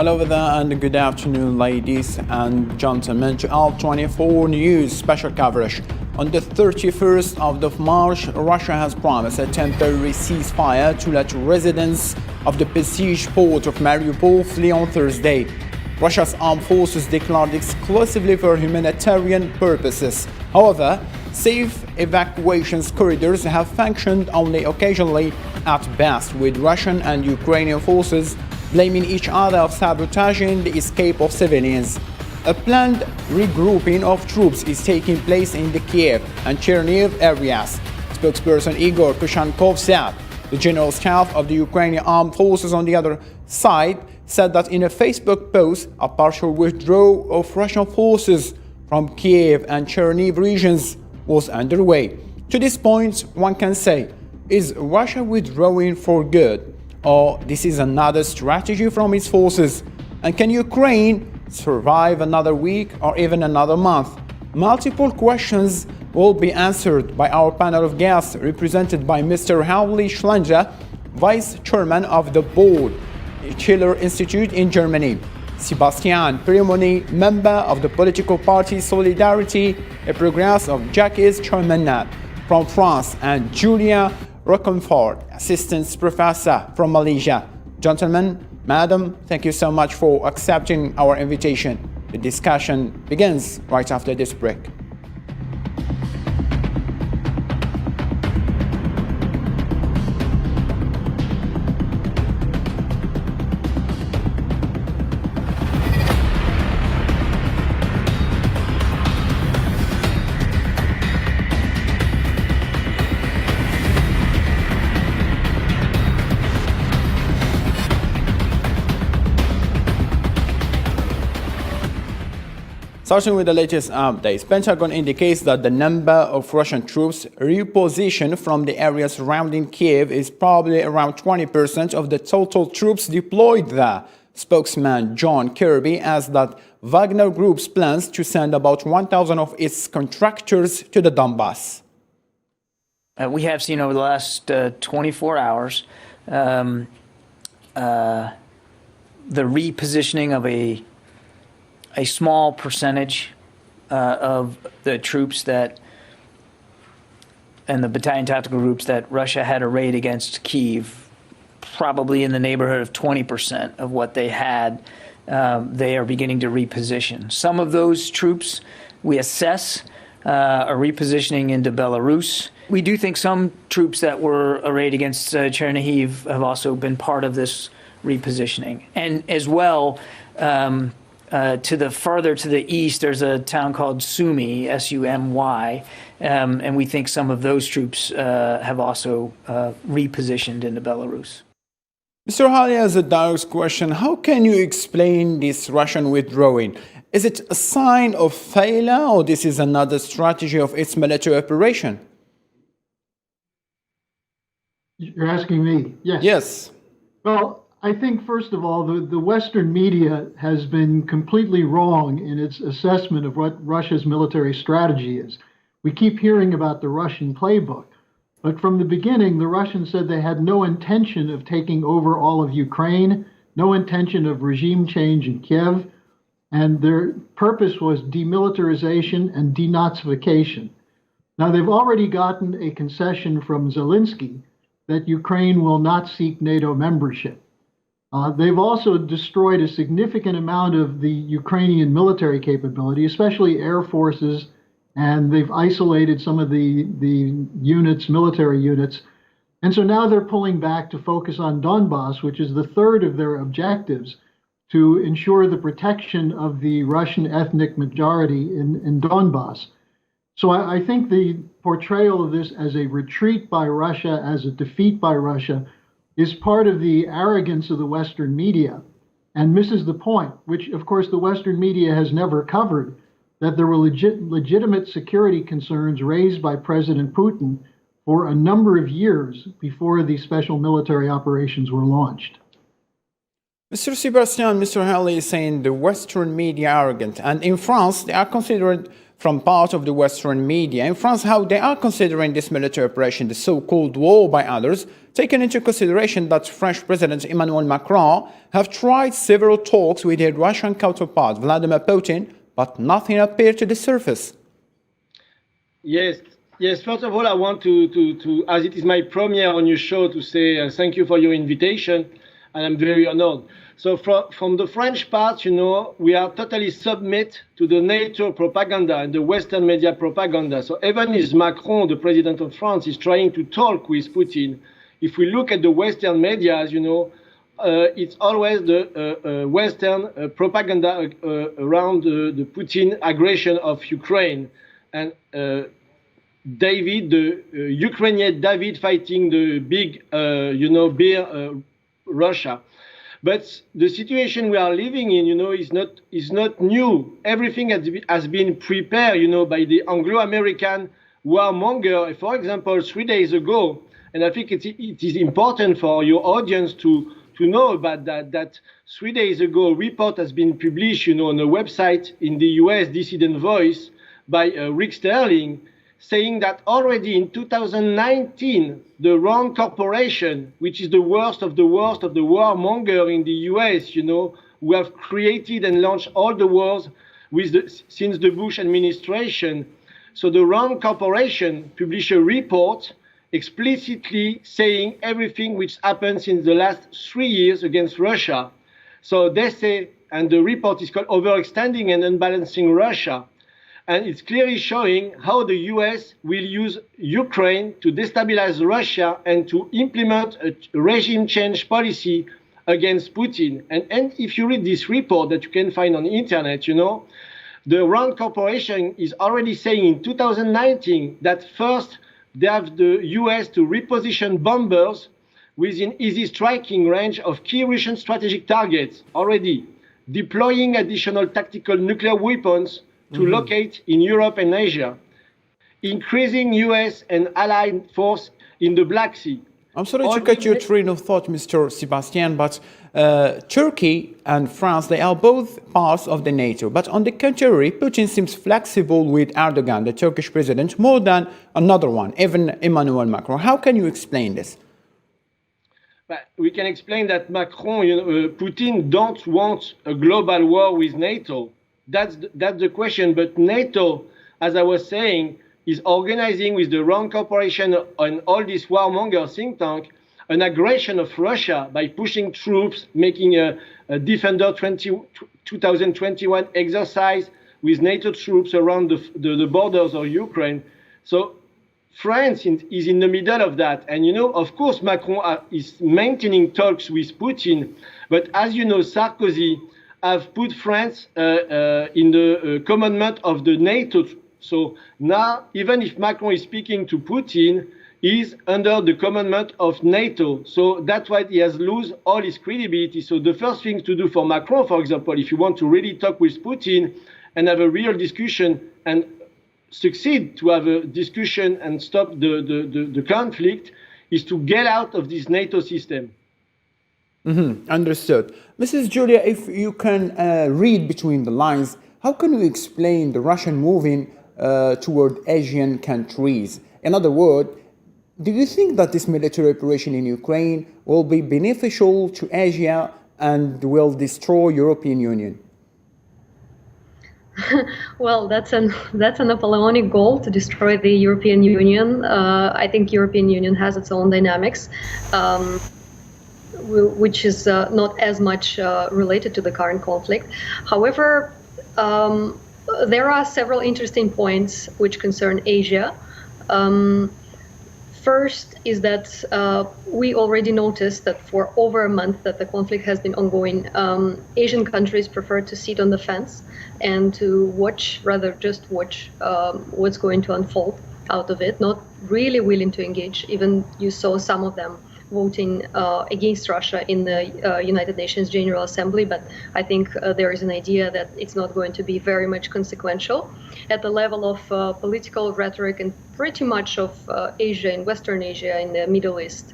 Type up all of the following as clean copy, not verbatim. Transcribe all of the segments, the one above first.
Hello there and good afternoon, ladies and gentlemen, to Al24 News special coverage. On the 31st of March, Russia has promised a temporary ceasefire to let residents of the besieged port of Mariupol flee on Thursday. Russia's armed forces declared exclusively for humanitarian purposes. However, safe evacuation corridors have functioned only occasionally at best, with Russian and Ukrainian forces blaming each other of sabotaging the escape of civilians. A planned regrouping of troops is taking place in the Kiev and Chernihiv areas. Spokesperson Igor Kushankov said. The General Staff of the Ukrainian Armed Forces, on the other side, said that in a Facebook post, a partial withdrawal of Russian forces from Kiev and Chernihiv regions was underway. To this point, one can say, is Russia withdrawing for good? Or this is another strategy from its forces? And can Ukraine survive another week or even another month? Multiple questions will be answered by our panel of guests, represented by Mr. Howley Schlanger, Vice Chairman of the Board, Schiller Institute in Germany; Sebastian Perimoni, member of the political party Solidarity et Progress of Jacques Chaminade from France; and Julia Rockenford, Assistant Professor from Malaysia. Gentlemen, Madam, thank you so much for accepting our invitation. The discussion begins right after this break. Starting with the latest updates, Pentagon indicates that the number of Russian troops repositioned from the area surrounding Kiev is probably around 20% of the total troops deployed there. Spokesman John Kirby adds that Wagner Group's plans to send about 1,000 of its contractors to the Donbass. We have seen over the last 24 hours the repositioning of a small percentage of the troops that and the battalion tactical groups that Russia had arrayed against Kyiv, probably in the neighborhood of 20% of what they had. They are beginning to reposition. Some of those troops we assess are repositioning into Belarus. We do think some troops that were arrayed against Chernihiv have also been part of this repositioning. And as well, further to the east, there's a town called Sumy, S-U-M-Y, and we think some of those troops have also repositioned into Belarus. Mr. Halley has a direct question. How can you explain this Russian withdrawing? Is it a sign of failure, or this is another strategy of its military operation? You're asking me? Yes. Yes. Well, I think, first of all, the Western media has been completely wrong in its assessment of what Russia's military strategy is. We keep hearing about the Russian playbook, but from the beginning, the Russians said they had no intention of taking over all of Ukraine, no intention of regime change in Kiev, and their purpose was demilitarization and denazification. Now, they've already gotten a concession from Zelensky that Ukraine will not seek NATO membership. They've also destroyed a significant amount of the Ukrainian military capability, especially air forces, and they've isolated some of the units, military units. And so now they're pulling back to focus on Donbass, which is the third of their objectives, to ensure the protection of the Russian ethnic majority in Donbass. So I think the portrayal of this as a retreat by Russia, as a defeat by Russia, is part of the arrogance of the Western media and misses the point, which, of course, the Western media has never covered, that there were legitimate security concerns raised by President Putin for a number of years before the special military operations were launched. Mr. Sebastian, Mr. Halley is saying the Western media are arrogant, and in France, they are considered from part of the Western media in France how they are considering this military operation, the so-called war by others, taking into consideration that French President Emmanuel Macron have tried several talks with their Russian counterpart Vladimir Putin, but nothing appeared to the surface. Yes. First of all, I want to as it is my premiere on your show, to say thank you for your invitation, and I'm very honored. So from the French part, we are totally submit to the NATO propaganda and the Western media propaganda. So even if Macron, the president of France, is trying to talk with Putin, if we look at the Western media, it's always the Western propaganda around the Putin aggression of Ukraine. And the Ukrainian David fighting the big, bear Russia. But the situation we are living in, is not new. Everything has been prepared, by the Anglo-American warmonger. For example, 3 days ago, and I think it is important for your audience to know about that 3 days ago, a report has been published, on a website in the US, Dissident Voice, by Rick Sterling, saying that already in 2019, the Rand Corporation, which is the worst of the warmonger in the US, who have created and launched all the wars since the Bush administration. So the Rand Corporation published a report explicitly saying everything which happened since the last 3 years against Russia. So they say, and the report is called Overextending and Unbalancing Russia. And it's clearly showing how the US will use Ukraine to destabilize Russia and to implement a regime change policy against Putin. And if you read this report that you can find on the internet, the Rand Corporation is already saying in 2019 that first they have the US to reposition bombers within easy striking range of key Russian strategic targets already, deploying additional tactical nuclear weapons to locate in Europe and Asia, increasing US and allied force in the Black Sea. I'm sorry to cut your train of thought, Mr. Sebastian, but Turkey and France, they are both parts of the NATO. But on the contrary, Putin seems flexible with Erdogan, the Turkish president, more than another one, even Emmanuel Macron. How can you explain this? We can explain that Macron, Putin don't want a global war with NATO. That's the question. But NATO, as I was saying, is organizing with the Rand Corporation and all this warmonger think tank an aggression of Russia by pushing troops, making a Defender 2021 exercise with NATO troops around the borders of Ukraine. So France is in the middle of that. And, of course, Macron is maintaining talks with Putin. But as you know, Sarkozy have put France in the commandment of the NATO. So now, even if Macron is speaking to Putin, he's under the commandment of NATO. So that's why he has lost all his credibility. So the first thing to do for Macron, for example, if you want to really talk with Putin and have a real discussion and succeed to have a discussion and stop the conflict, is to get out of this NATO system. Understood. Mrs. Julia, if you can read between the lines, how can you explain the Russian moving toward Asian countries? In other words, do you think that this military operation in Ukraine will be beneficial to Asia and will destroy European Union? Well, that's a Napoleonic goal to destroy the European Union. I think European Union has its own dynamics, which is not as much related to the current conflict. However, there are several interesting points which concern Asia. First is that we already noticed that for over a month that the conflict has been ongoing, Asian countries prefer to sit on the fence and to watch, rather just watch what's going to unfold out of it, not really willing to engage. Even you saw some of them voting against Russia in the United Nations General Assembly, but I think there is an idea that it's not going to be very much consequential. At the level of political rhetoric and pretty much of Asia, in Western Asia, in the Middle East,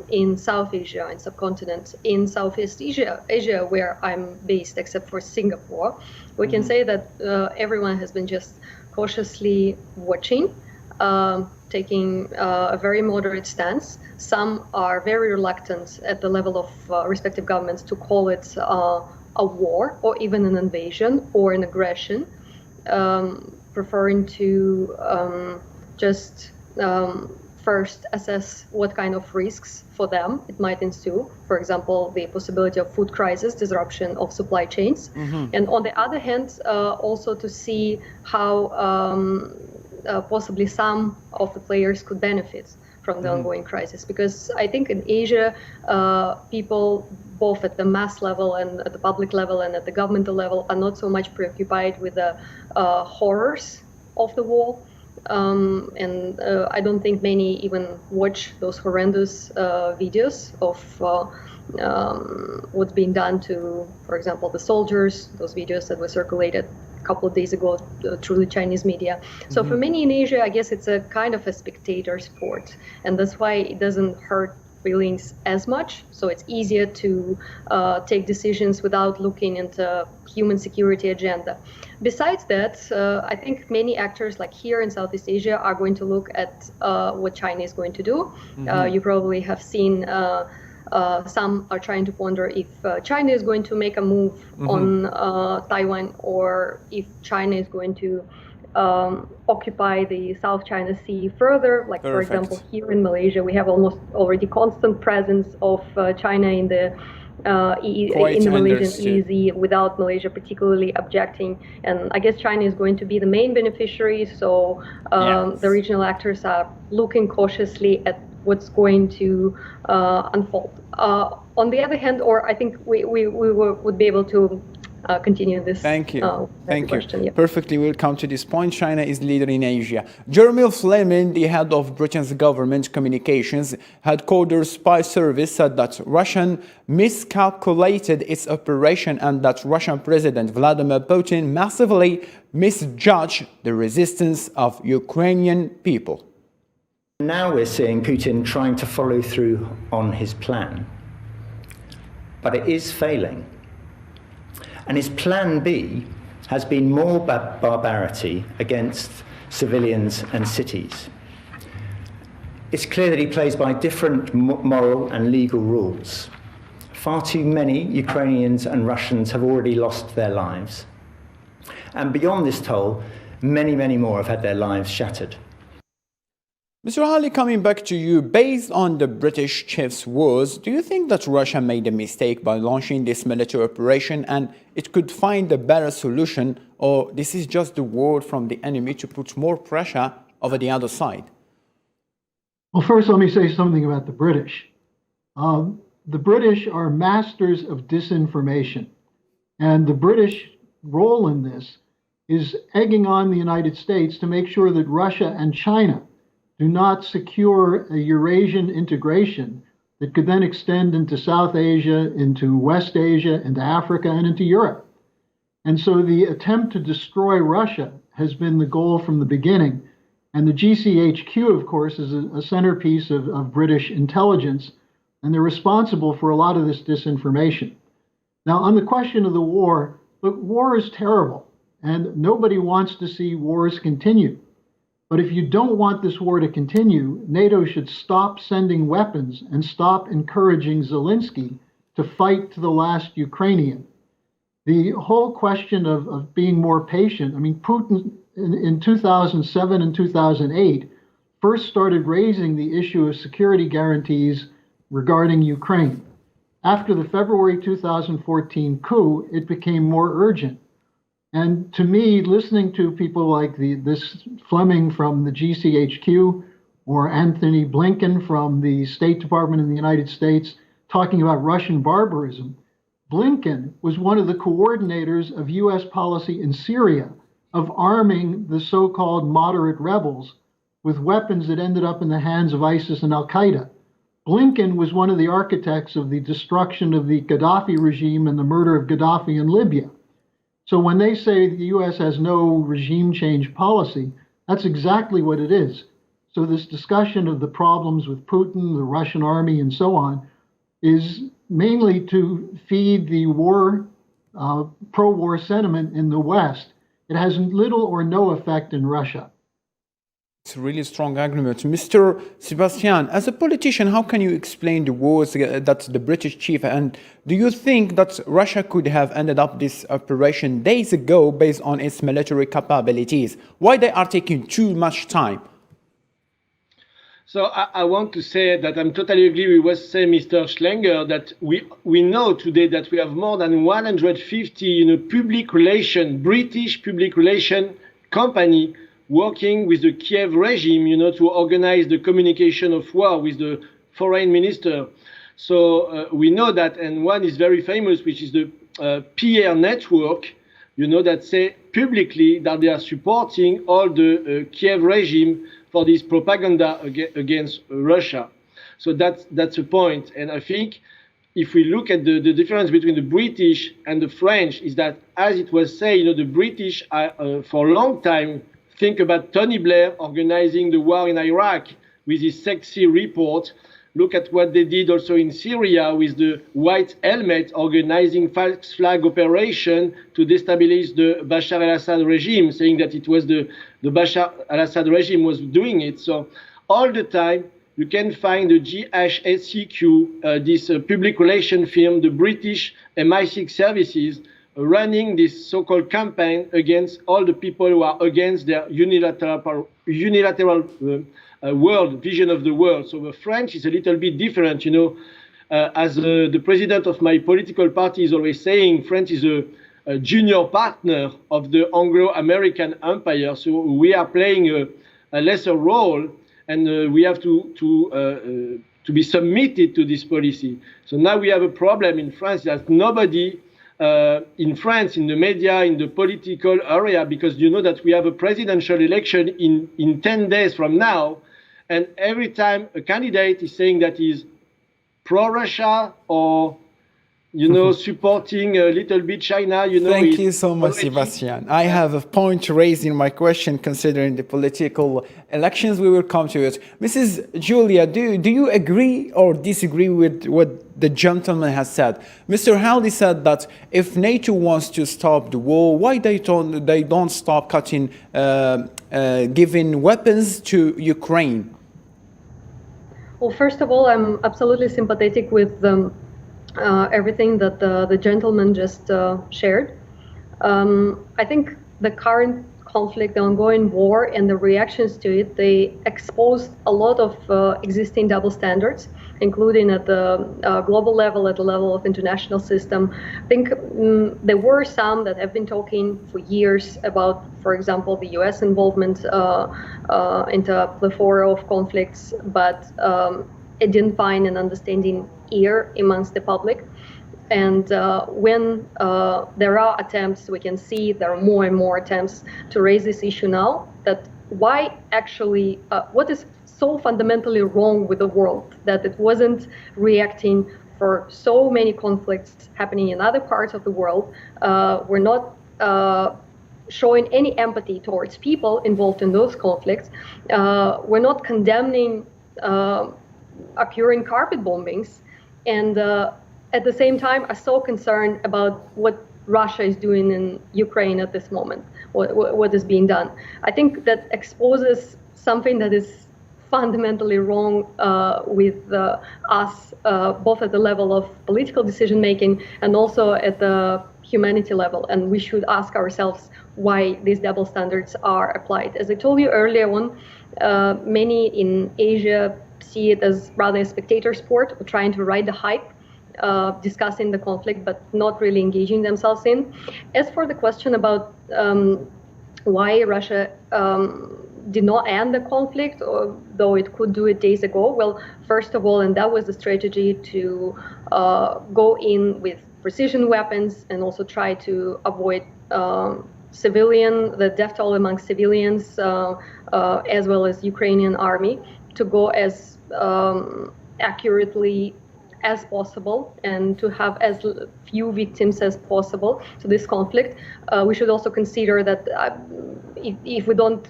in South Asia and subcontinent, in Southeast Asia, where I'm based, except for Singapore, we can say that everyone has been just cautiously watching, taking a very moderate stance. Some are very reluctant at the level of respective governments to call it a war or even an invasion or an aggression, preferring to just first assess what kind of risks for them it might ensue. For example, the possibility of food crisis, disruption of supply chains. And on the other hand, also to see how possibly some of the players could benefit from the ongoing crisis. Because I think in Asia, people, both at the mass level and at the public level and at the governmental level, are not so much preoccupied with the horrors of the war. And I don't think many even watch those horrendous videos of what's being done to, for example, the soldiers, those videos that were circulated a couple of days ago through the Chinese media. So for many in Asia, I guess it's a kind of a spectator sport, and that's why it doesn't hurt feelings as much. So it's easier to take decisions without looking into human security agenda. Besides that, I think many actors, like here in Southeast Asia, are going to look at what China is going to do. You probably have seen some are trying to ponder if China is going to make a move on Taiwan, or if China is going to occupy the South China Sea further. Like, for example, here in Malaysia, we have almost already constant presence of China in the Malaysian EEZ, without Malaysia particularly objecting. And I guess China is going to be the main beneficiary. So the regional actors are looking cautiously at what's going to unfold. On the other hand, or I think we would be able to continue this. Thank you. Thank you. Yeah. Perfectly, we'll come to this point. China is leader in Asia. Jeremy Fleming, the head of Britain's government communications headquarters spy service, said that Russia miscalculated its operation and that Russian President Vladimir Putin massively misjudged the resistance of Ukrainian people. Now we're seeing Putin trying to follow through on his plan, but it is failing. And his plan B has been more barbarity against civilians and cities. It's clear that he plays by different moral and legal rules. Far too many Ukrainians and Russians have already lost their lives. And beyond this toll, many, many more have had their lives shattered. Mr. Halley, coming back to you, based on the British chief's words, do you think that Russia made a mistake by launching this military operation and it could find a better solution, or this is just the word from the enemy to put more pressure over the other side? Well, first, let me say something about the British. The British are masters of disinformation, and the British role in this is egging on the United States to make sure that Russia and China do not secure a Eurasian integration that could then extend into South Asia, into West Asia, into Africa, and into Europe. And so the attempt to destroy Russia has been the goal from the beginning. And the GCHQ, of course, is a centerpiece of British intelligence, and they're responsible for a lot of this disinformation. Now, on the question of the war, look, war is terrible, and nobody wants to see wars continue. But if you don't want this war to continue, NATO should stop sending weapons and stop encouraging Zelensky to fight to the last Ukrainian. The whole question of being more patient, I mean, Putin in 2007 and 2008 first started raising the issue of security guarantees regarding Ukraine. After the February 2014 coup, it became more urgent. And to me, listening to people like this Fleming from the GCHQ or Anthony Blinken from the State Department in the United States talking about Russian barbarism, Blinken was one of the coordinators of U.S. policy in Syria of arming the so-called moderate rebels with weapons that ended up in the hands of ISIS and Al-Qaeda. Blinken was one of the architects of the destruction of the Gaddafi regime and the murder of Gaddafi in Libya. So when they say the U.S. has no regime change policy, that's exactly what it is. So this discussion of the problems with Putin, the Russian army, and so on is mainly to feed the pro-war sentiment in the West. It has little or no effect in Russia. It's a really strong argument. Mr. Sebastian, as a politician, how can you explain the wars that the British chief, and do you think that Russia could have ended up this operation days ago based on its military capabilities? Why they are taking too much time? So I want to say that I'm totally agree with what said Mr. Schlenger, that we know today that we have more than 150 British public relation company working with the Kiev regime, to organize the communication of war with the foreign minister. So we know that, and one is very famous, which is the PR network, that say publicly that they are supporting all the Kiev regime for this propaganda against Russia. So that's a point. And I think if we look at the difference between the British and the French, is that, as it was said, the British for a long time think about Tony Blair organizing the war in Iraq with his sexy report. Look at what they did also in Syria with the white helmet organizing false flag operation to destabilize the Bashar al-Assad regime, saying that it was the Bashar al-Assad regime was doing it. So all the time you can find the GHSCQ, this public relation firm, the British MI6 services, running this so-called campaign against all the people who are against their unilateral world vision of the world. So the French is a little bit different, as the president of my political party is always saying, France is a junior partner of the Anglo-American empire. So we are playing a lesser role, and we have to be submitted to this policy. So now we have a problem in France that nobody in France, in the media, in the political area, because that we have a presidential election in 10 days from now, and every time a candidate is saying that he's pro-Russia or supporting a little bit China, Thank you so much, Sebastian. I have a point raised in my question considering the political elections. We will come to it. Mrs. Julia, do you agree or disagree with what the gentleman has said? Mr. Haldi said that if NATO wants to stop the war, why they don't stop cutting, giving weapons to Ukraine? Well, first of all, I'm absolutely sympathetic with everything that the gentleman just shared. I think the current conflict, the ongoing war, and the reactions to it, they exposed a lot of existing double standards, including at the global level, at the level of international system. I think there were some that have been talking for years about, for example, the US involvement into a plethora of conflicts, but it didn't find an understanding ear amongst the public. And when there are attempts, we can see there are more and more attempts to raise this issue now, that why actually, what is so fundamentally wrong with the world that it wasn't reacting for so many conflicts happening in other parts of the world. We're not showing any empathy towards people involved in those conflicts. We're not condemning occurring carpet bombings, and at the same time are so concerned about what Russia is doing in Ukraine at this moment, what is being done. I think that exposes something that is fundamentally wrong with us, both at the level of political decision making and also at the humanity level. And we should ask ourselves why these double standards are applied. As I told you earlier on, many in Asia see it as rather a spectator sport, trying to ride the hype, discussing the conflict, but not really engaging themselves in. As for the question about why Russia did not end the conflict, though it could do it days ago, well, first of all, and that was the strategy, to go in with precision weapons and also try to avoid the death toll among civilians, as well as Ukrainian army, to go as accurately as possible and to have as few victims as possible to this conflict. We should also consider that if we don't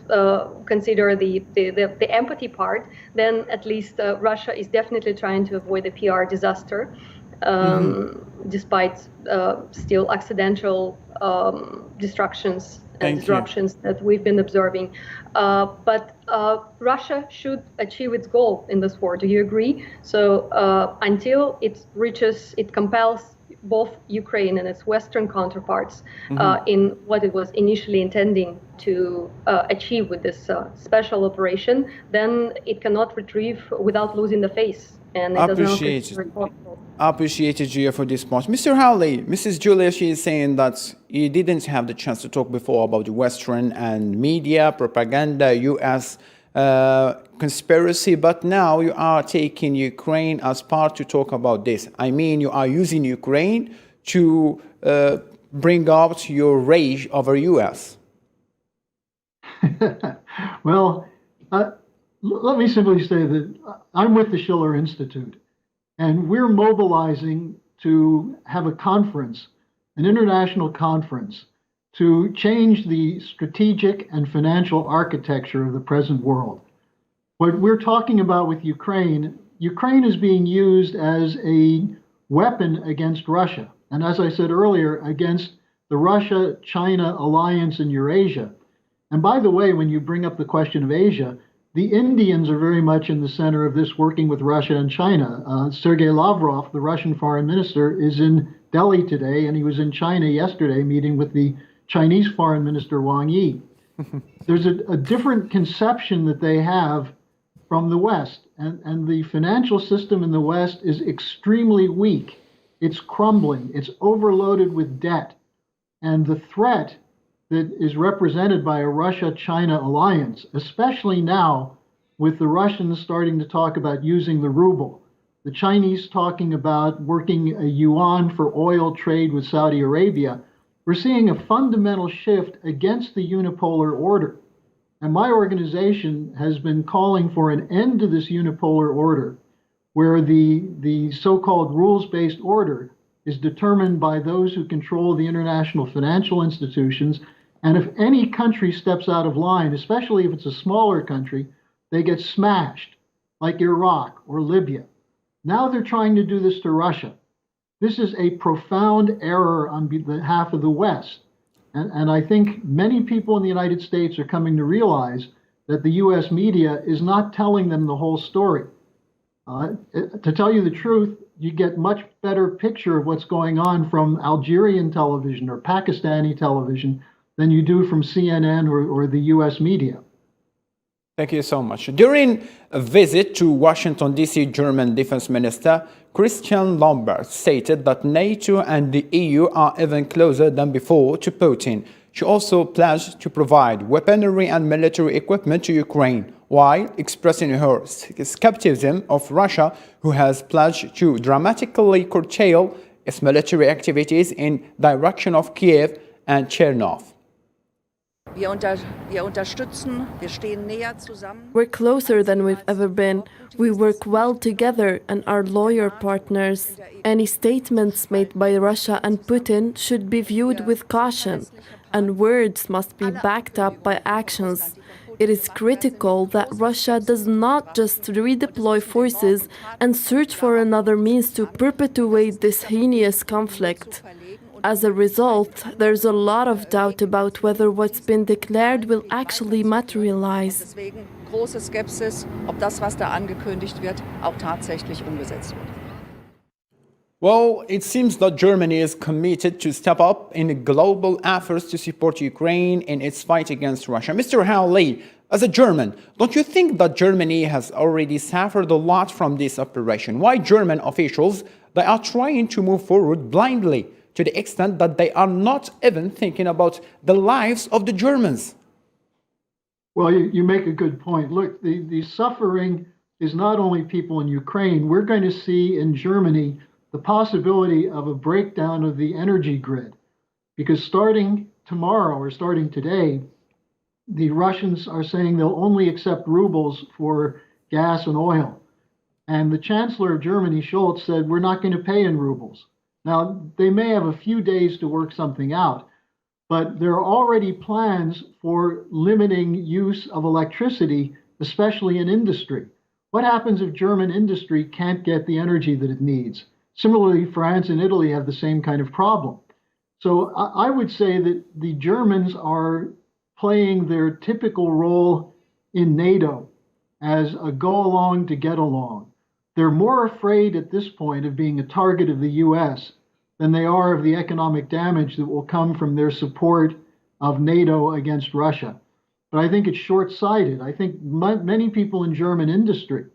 consider the empathy part, then at least Russia is definitely trying to avoid a PR disaster, despite still accidental destructions and disruptions that we've been observing. But Russia should achieve its goal in this war. Do you agree? So until it compels both Ukraine and its Western counterparts in what it was initially intending to achieve with this special operation, then it cannot retrieve without losing the face. And it does not retrieve possible. I appreciate it, Julia, for this point. Mr. Howley, Mrs. Julia, she is saying that you didn't have the chance to talk before about the Western and media, propaganda, U.S. Conspiracy, but now you are taking Ukraine as part to talk about this. I mean, you are using Ukraine to bring out your rage over U.S. Well, let me simply say that I'm with the Schiller Institute, and we're mobilizing to have a conference, an international conference, to change the strategic and financial architecture of the present world. What we're talking about with Ukraine is being used as a weapon against Russia, and as I said earlier, against the Russia-China alliance in Eurasia. And by the way, when you bring up the question of Asia, the Indians are very much in the center of this, working with Russia and China. Sergei Lavrov, the Russian foreign minister, is in Delhi today, and he was in China yesterday meeting with the Chinese foreign minister Wang Yi. There's a different conception that they have from the West, and the financial system in the West is extremely weak. It's crumbling. It's overloaded with debt. And the threat that is represented by a Russia-China alliance, especially now with the Russians starting to talk about using the ruble, the Chinese talking about working a yuan for oil trade with Saudi Arabia, we're seeing a fundamental shift against the unipolar order. And my organization has been calling for an end to this unipolar order, where the so-called rules-based order is determined by those who control the international financial institutions. And if any country steps out of line, especially if it's a smaller country, they get smashed, like Iraq or Libya. Now they're trying to do this to Russia. This is a profound error on behalf of the West. And I think many people in the United States are coming to realize that the U.S. media is not telling them the whole story. To tell you the truth, you get much better picture of what's going on from Algerian television or Pakistani television than you do from CNN or the U.S. media. Thank you so much. During a visit to Washington, D.C., German Defense Minister Christian Lambert stated that NATO and the EU are even closer than before to Putin. She also pledged to provide weaponry and military equipment to Ukraine, while expressing her skepticism of Russia, who has pledged to dramatically curtail its military activities in direction of Kiev and Chernihiv. We're closer than we've ever been. We work well together and are loyal partners. Any statements made by Russia and Putin should be viewed with caution, and words must be backed up by actions. It is critical that Russia does not just redeploy forces and search for another means to perpetuate this heinous conflict. As a result, there's a lot of doubt about whether what's been declared will actually materialize. Well, it seems that Germany is committed to step up in global efforts to support Ukraine in its fight against Russia. Mr. Howley, as a German, don't you think that Germany has already suffered a lot from this operation? Why German officials, they are trying to move forward blindly, to the extent that they are not even thinking about the lives of the Germans? Well, you make a good point. Look, the suffering is not only people in Ukraine. We're going to see in Germany the possibility of a breakdown of the energy grid, because starting tomorrow or starting today, the Russians are saying they'll only accept rubles for gas and oil. And the Chancellor of Germany, Scholz, said, we're not going to pay in rubles. Now, they may have a few days to work something out, but there are already plans for limiting use of electricity, especially in industry. What happens if German industry can't get the energy that it needs? Similarly, France and Italy have the same kind of problem. So I would say that the Germans are playing their typical role in NATO as a go along to get along. They're more afraid at this point of being a target of the US than they are of the economic damage that will come from their support of NATO against Russia. But I think it's short-sighted. I think many people in German industry,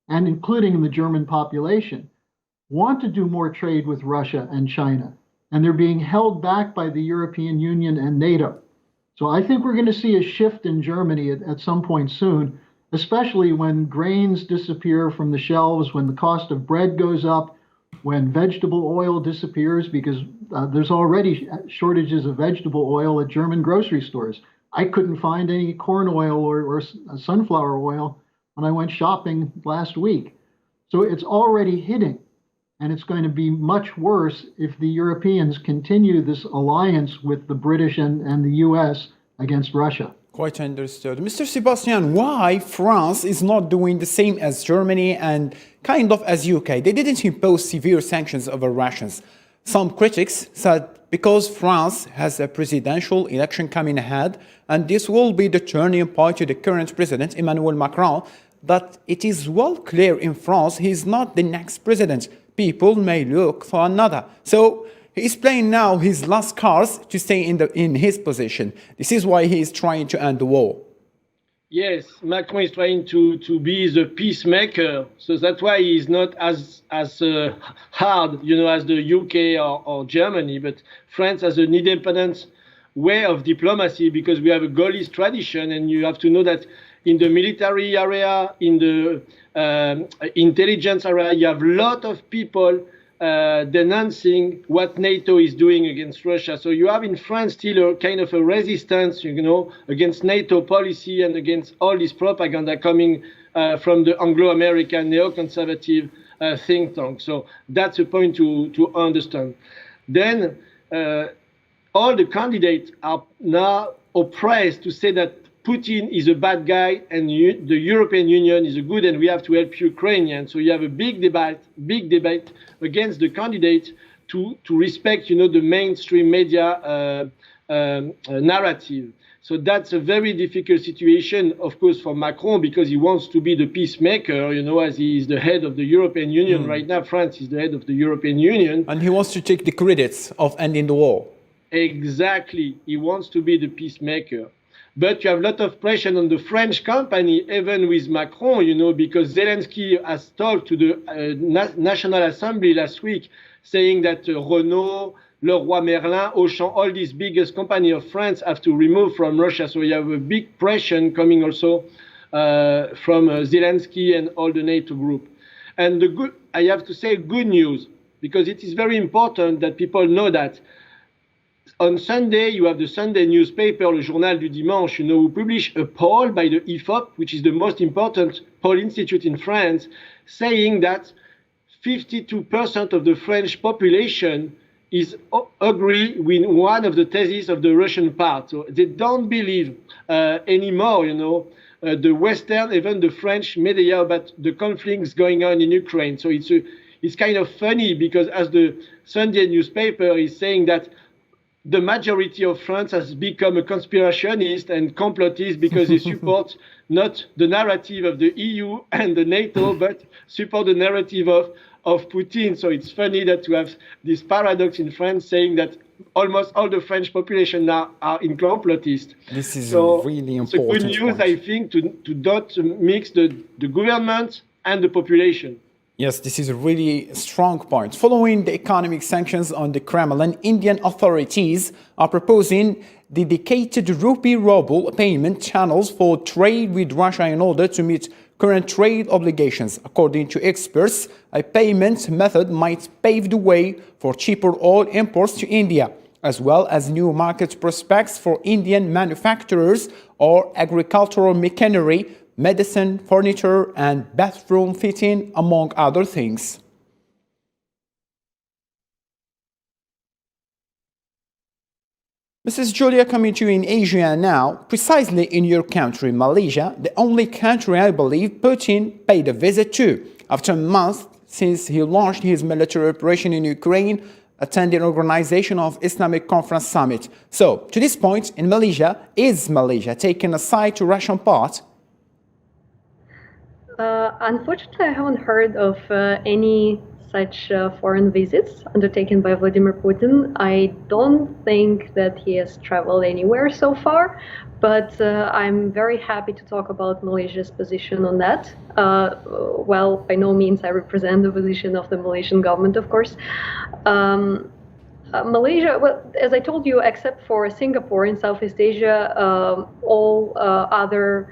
and including the German population, want to do more trade with Russia and China, and they're being held back by the European Union and NATO. So I think we're going to see a shift in Germany at some point soon, especially when grains disappear from the shelves, when the cost of bread goes up, when vegetable oil disappears, because there's already shortages of vegetable oil at German grocery stores. I couldn't find any corn oil or sunflower oil when I went shopping last week. So it's already hitting, and it's going to be much worse if the Europeans continue this alliance with the British and the US against Russia. Quite understood. Mr. Sebastian, why France is not doing the same as Germany and kind of as UK? They didn't impose severe sanctions over Russians. Some critics said because France has a presidential election coming ahead, and this will be the turning point to the current president, Emmanuel Macron, that it is well clear in France he is not the next president. People may look for another. So he is playing now his last cards to stay in his position. This is why he is trying to end the war. Yes, Macron is trying to be the peacemaker. So that's why he's not as hard, as the UK or Germany. But France has an independent way of diplomacy because we have a Gaullist tradition, and you have to know that in the military area, in the intelligence area, you have a lot of people denouncing what NATO is doing against Russia. So you have in France still a kind of a resistance, against NATO policy and against all this propaganda coming from the Anglo-American neoconservative think tank. So that's a point to understand. Then all the candidates are now oppressed to say that Putin is a bad guy and the European Union is a good, and we have to help Ukrainians. So you have a big debate against the candidate to respect, the mainstream media narrative. So that's a very difficult situation, of course, for Macron, because he wants to be the peacemaker, as he is the head of the European Union right now. France is the head of the European Union. And he wants to take the credits of ending the war. Exactly. He wants to be the peacemaker. But you have a lot of pressure on the French company, even with Macron, because Zelensky has talked to the National Assembly last week, saying that Renault, Leroy Merlin, Auchan, all these biggest companies of France have to remove from Russia. So you have a big pressure coming also from Zelensky and all the NATO group. And I have to say good news, because it is very important that people know that. On Sunday, you have the Sunday newspaper, Le Journal du Dimanche, who published a poll by the IFOP, which is the most important poll institute in France, saying that 52% of the French population is agree with one of the theses of the Russian part. So they don't believe anymore, the Western, even the French media about the conflicts going on in Ukraine. So it's kind of funny because as the Sunday newspaper is saying that the majority of France has become a conspirationist and complotist because they support not the narrative of the EU and the NATO, but support the narrative of Putin. So it's funny that you have this paradox in France saying that almost all the French population now are in complotist. This is really important. It's a good news, I think, to not mix the government and the population. Yes, this is a really strong point. Following the economic sanctions on the Kremlin, Indian authorities are proposing dedicated rupee-ruble payment channels for trade with Russia in order to meet current trade obligations. According to experts, a payment method might pave the way for cheaper oil imports to India, as well as new market prospects for Indian manufacturers or agricultural machinery medicine, furniture, and bathroom fitting, among other things. Mrs. Julia, coming to you in Asia now, precisely in your country, Malaysia, the only country I believe Putin paid a visit to after a month since he launched his military operation in Ukraine, attending organization of Islamic Conference Summit. So, to this point, in Malaysia, is Malaysia taking a side to Russian part? Unfortunately, I haven't heard of any such foreign visits undertaken by Vladimir Putin. I don't think that he has traveled anywhere so far, but I'm very happy to talk about Malaysia's position on that. Well, by no means I represent the position of the Malaysian government, of course. Malaysia, well, as I told you, except for Singapore in Southeast Asia, all other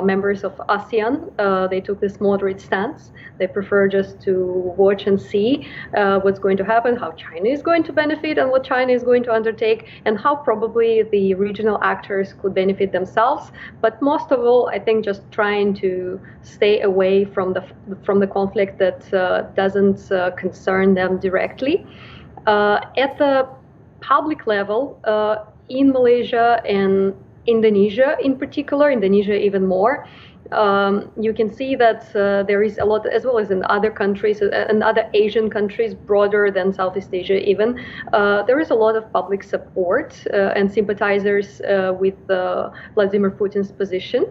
members of ASEAN, they took this moderate stance. They prefer just to watch and see what's going to happen, how China is going to benefit and what China is going to undertake, and how probably the regional actors could benefit themselves. But most of all, I think just trying to stay away from the conflict that doesn't concern them directly. At the public level, in Malaysia and Indonesia in particular, Indonesia even more, you can see that there is a lot, as well as in other countries and other Asian countries, broader than Southeast Asia even, there is a lot of public support and sympathizers with Vladimir Putin's position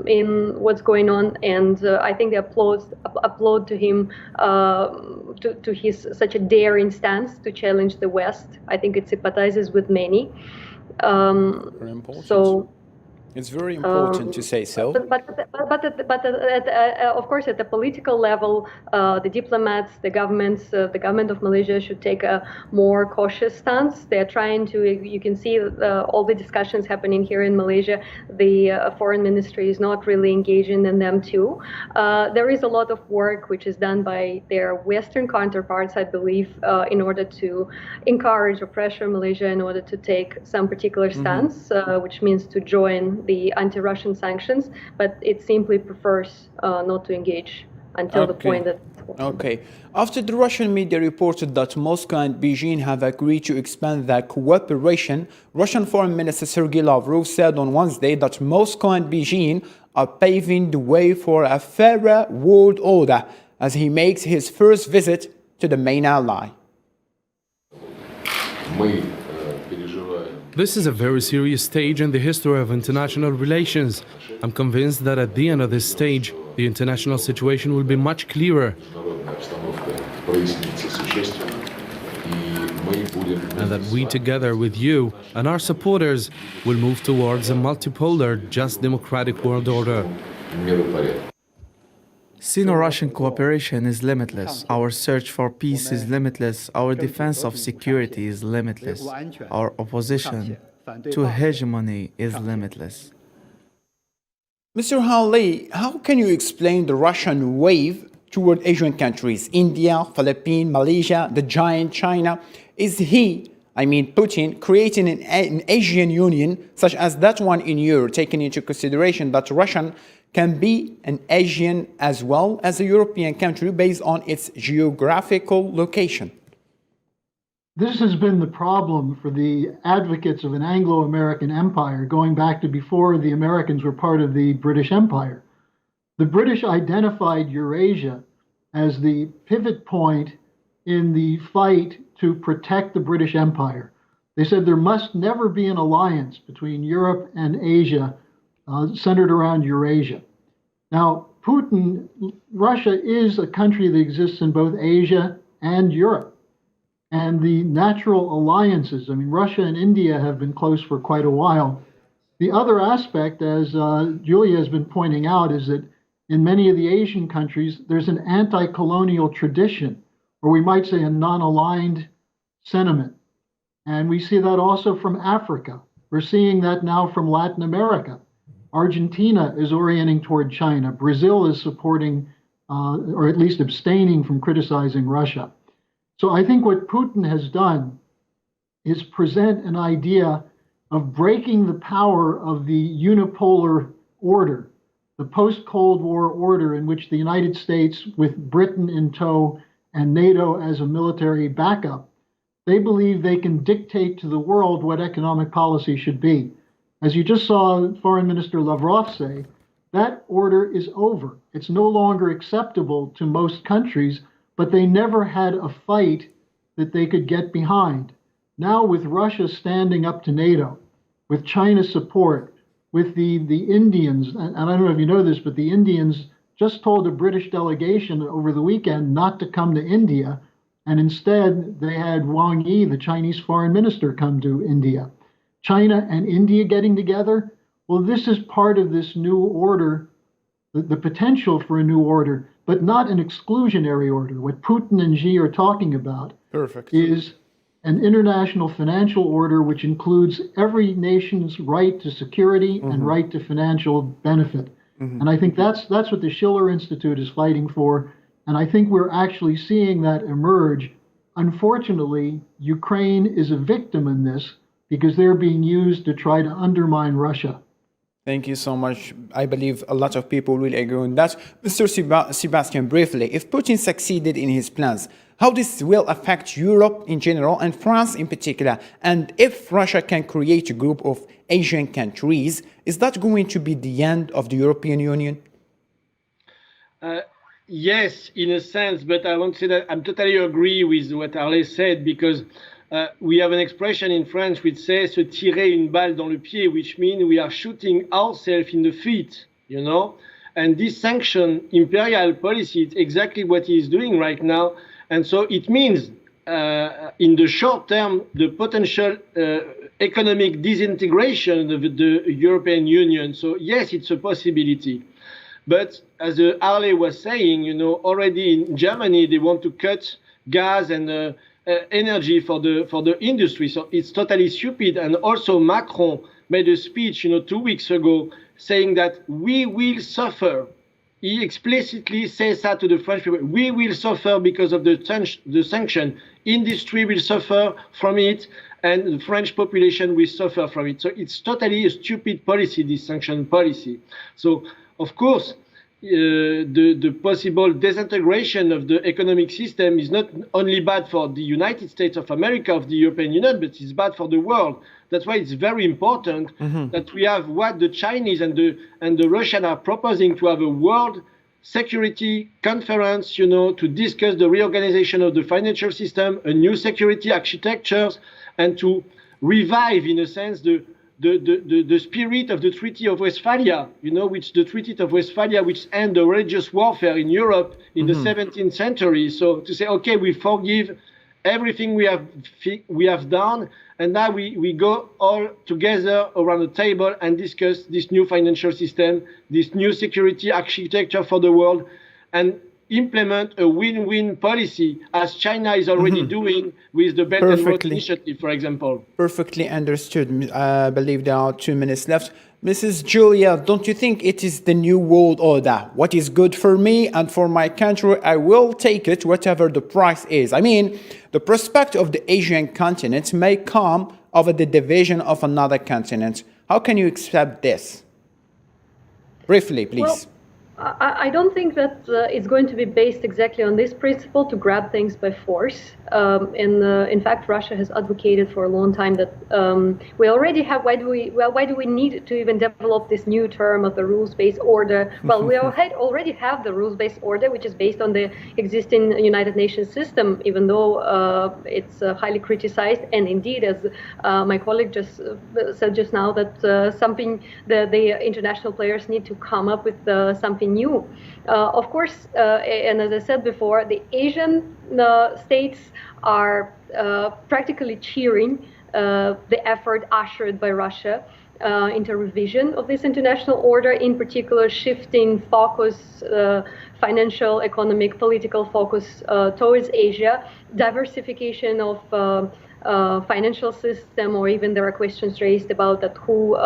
in what's going on, and I think they applaud to him to his such a daring stance to challenge the West. I think it sympathizes with many. Very important. So it's very important to say so. But of course, at the political level, the diplomats, the government of Malaysia should take a more cautious stance. They're trying to. You can see all the discussions happening here in Malaysia. The foreign ministry is not really engaging in them too. There is a lot of work which is done by their Western counterparts, I believe, in order to encourage or pressure Malaysia in order to take some particular stance, which means to join the anti-Russian sanctions, but it simply prefers not to engage until the point that... Okay. After the Russian media reported that Moscow and Beijing have agreed to expand their cooperation, Russian Foreign Minister Sergei Lavrov said on Wednesday that Moscow and Beijing are paving the way for a fairer world order as he makes his first visit to the main ally. This is a very serious stage in the history of international relations. I'm convinced that at the end of this stage, the international situation will be much clearer. And that we, together with you and our supporters, will move towards a multipolar, just democratic world order. Sino-Russian cooperation is limitless. Our search for peace is limitless. Our defense of security is limitless. Our opposition to hegemony is limitless. Mr. Hawley, how can you explain the Russian wave toward Asian countries, India, Philippines, Malaysia, the giant China? Is he, I mean Putin, creating an Asian union such as that one in Europe, taking into consideration that Russian can be an Asian as well as a European country based on its geographical location? This has been the problem for the advocates of an Anglo-American empire going back to before the Americans were part of the British Empire. The British identified Eurasia as the pivot point in the fight to protect the British Empire. They said there must never be an alliance between Europe and Asia centered around Eurasia. Now, Putin, Russia is a country that exists in both Asia and Europe. And the natural alliances, I mean, Russia and India have been close for quite a while. The other aspect, as Julia has been pointing out, is that in many of the Asian countries, there's an anti-colonial tradition, or we might say a non-aligned sentiment. And we see that also from Africa. We're seeing that now from Latin America. Argentina is orienting toward China. Brazil is supporting, or at least abstaining from criticizing Russia. So I think what Putin has done is present an idea of breaking the power of the unipolar order the post-Cold War order in which the United States, with Britain in tow and NATO as a military backup, they believe they can dictate to the world what economic policy should be. As you just saw Foreign Minister Lavrov say, that order is over. It's no longer acceptable to most countries, but they never had a fight that they could get behind. Now, with Russia standing up to NATO, with China's support, with the Indians, and I don't know if you know this, but the Indians just told a British delegation over the weekend not to come to India, and instead they had Wang Yi, the Chinese foreign minister, come to India. China and India getting together, well, this is part of this new order, the potential for a new order, but not an exclusionary order. What Putin and Xi are talking about is an international financial order which includes every nation's right to security and right to financial benefit. And I think that's what the Schiller Institute is fighting for. And I think we're actually seeing that emerge. Unfortunately, Ukraine is a victim in this because they're being used to try to undermine Russia. Thank you so much. I believe a lot of people will agree on that. Mr. Sebastian, briefly, if Putin succeeded in his plans, how this will affect Europe in general and France in particular? And if Russia can create a group of Asian countries, is that going to be the end of the European Union? Yes, in a sense, but I won't say that I'm totally agree with what Arley said, because we have an expression in French which says se tirer une balle dans le pied, which means we are shooting ourselves in the feet, you know. And this sanction imperial policy is exactly what he is doing right now. And so it means in the short term, the potential economic disintegration of the European Union. So yes, it's a possibility. But as Arley was saying, you know, already in Germany, they want to cut gas and energy for the industry. So it's totally stupid. And also Macron made a speech, you know, 2 weeks ago saying that we will suffer. He explicitly says that to the French people. We will suffer because of the sanction. Industry will suffer from it, and the French population will suffer from it. So it's totally a stupid policy, this sanction policy. So, of course, the possible disintegration of the economic system is not only bad for the United States of America, of the European Union, but it's bad for the world. That's why it's very important that we have what the Chinese and the Russians are proposing, to have a world security conference, you know, to discuss the reorganization of the financial system, a new security architectures, and to revive, in a sense, the spirit of the Treaty of Westphalia, you know, which the Treaty of Westphalia, which ended the religious warfare in Europe in the 17th century. So to say, okay, we forgive everything we have done, and now we go all together around the table and discuss this new financial system, this new security architecture for the world, and implement a win-win policy, as China is already doing with the Belt and Road Initiative, for example. Perfectly understood. I believe there are 2 minutes left. Mrs. Julia, don't you think it is the new world order? What is good for me and for my country, I will take it, whatever the price is. I mean, the prospect of the Asian continent may come over the division of another continent. How can you accept this? Briefly, please. Well, I don't think that it's going to be based exactly on this principle, to grab things by force. In fact, Russia has advocated for a long time that we already have. Why do we need to even develop this new term of the rules-based order? Well, we already have the rules-based order, which is based on the existing United Nations system, even though it's highly criticized. And indeed, as my colleague just said just now, that the international players need to come up with something new. Of course, and as I said before, the Asian states are practically cheering the effort ushered by Russia into revision of this international order, in particular shifting focus, financial, economic, political focus towards Asia, diversification of financial system, or even there are questions raised about that who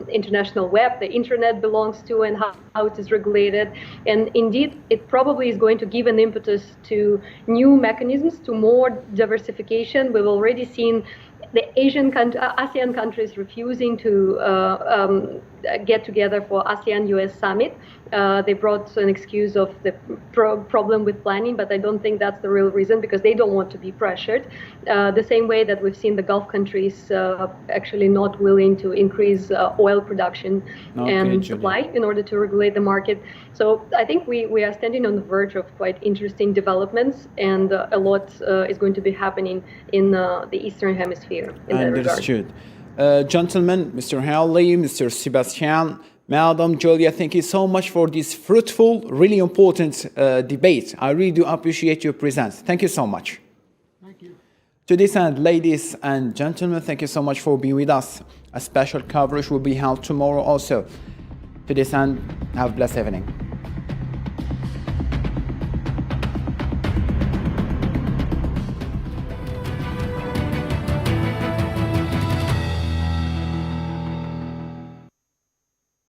international web, the internet belongs to, and how it is regulated. And indeed, it probably is going to give an impetus to new mechanisms, to more diversification. We've already seen the ASEAN countries refusing to get together for ASEAN-US summit. They brought an excuse of the problem with planning, but I don't think that's the real reason, because they don't want to be pressured. The same way that we've seen the Gulf countries actually not willing to increase oil production and supply in order to regulate the market. So I think we are standing on the verge of quite interesting developments, and a lot is going to be happening in the Eastern Hemisphere in that regard. Understood. Gentlemen, Mr. Hawley, Mr. Sebastian, Madam Julia, thank you so much for this fruitful, really important debate. I really do appreciate your presence. Thank you so much. Thank you. To this end, ladies and gentlemen, thank you so much for being with us. A special coverage will be held tomorrow also. To this end, have a blessed evening.